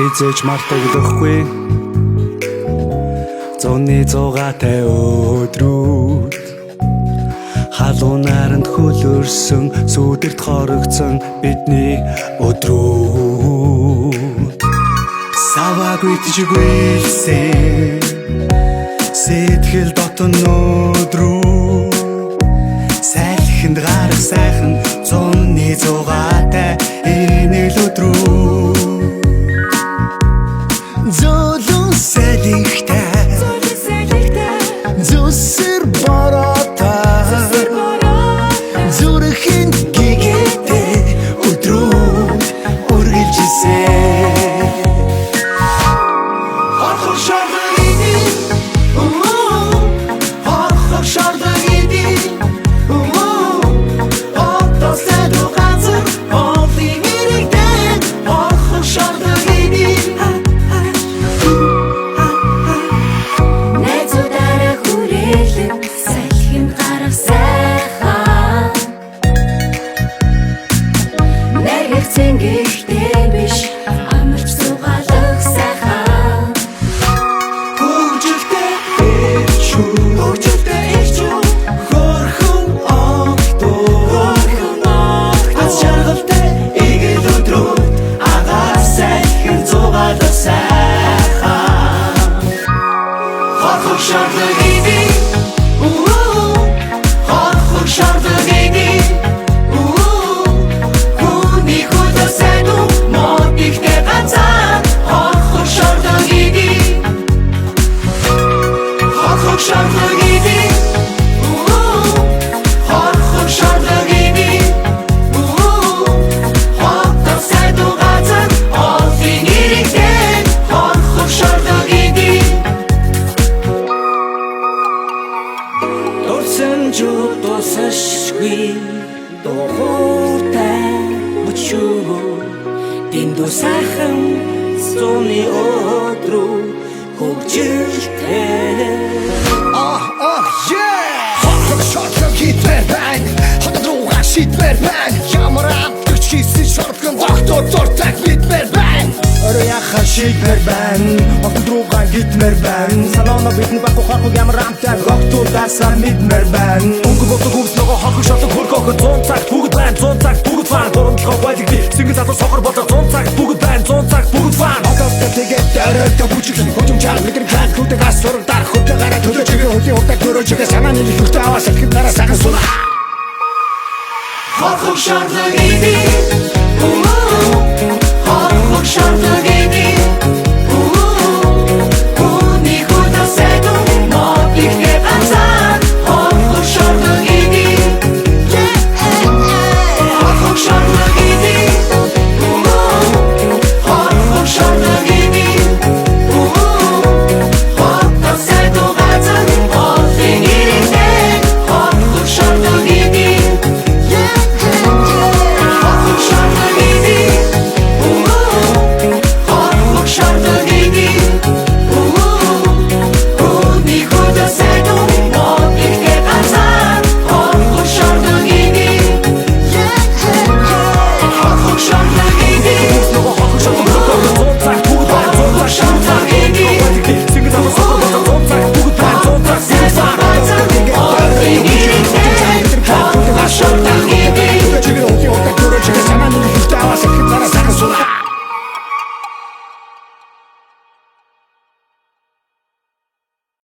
хизээж мартагдахгүй зуны зугаатай өдрүүд халуун наранд хөлөрсөн сүдэрт хорогдсон бидний өдрүүд саваг үтжигвэлсэн сэтгэл дотон өдрүүд салхинд гарах сайхан зуны зугаатай энэ л өдрүүд золон салхитай зүсэр бороотой зүрхийн гигэтэй өдрүүд үргэлжилсэн хохор шардаг иди хохор шардаг иди отосэд угаацар олдын ирэгдэн хохор шардаг иди найзуудаараа хүрээлэн салхин гарах сайхан нэрэгцэн гихтэй биш амарч зугаалах сайхан хөгжилтэй ирчүү хөрхөн огтоо аз жаргалтай игэл өдрүүд агаар сайхан зугаалах сайхан хохор шардаг иди хохор шардаг иди хүний хөдөө сайду мод ихтэй ганцаар хохор шардаг иди хохор шардаг иди хохор шардаг иди хотоо сайду газар олдын ирэгдэн хохор шардаг иди Дурсан жутусашгүй дохортай мөчөө дэндүү сайхан зуны өдрүүд хөгжилтэй Хохор шардаг хитмээр байна хотод руугаа шидмээр байна ямар амтгч хийсэн шордгон доктор дуртай битмээр байна Орой яхаа шийдмэр байна Хотод руугаа гитмэр байна Санаона бидний баку хархуг ямар амтай Гоктуудасаа мэдмэр байна Өнгө бутаг хөвс нөгөө хохор шордог хөргөөхөд 100 цагт бүгд байна 100 цагт бүгд фан Дурамдлахаа байлгди Сингэн залуу сохор болоо 100 цагт бүгд байна 100 цагт бүгд фан Хотод тэгээд оройтой бүжиглэн хожим чарга бидний план хүдэг ас сураг дарах хөдөө гараа төлөө чигээ хөдөө хөдөө төрөө чигээ санааны нөхөртөө аваа салхин дараа сайхан суна Хохор шардаг иди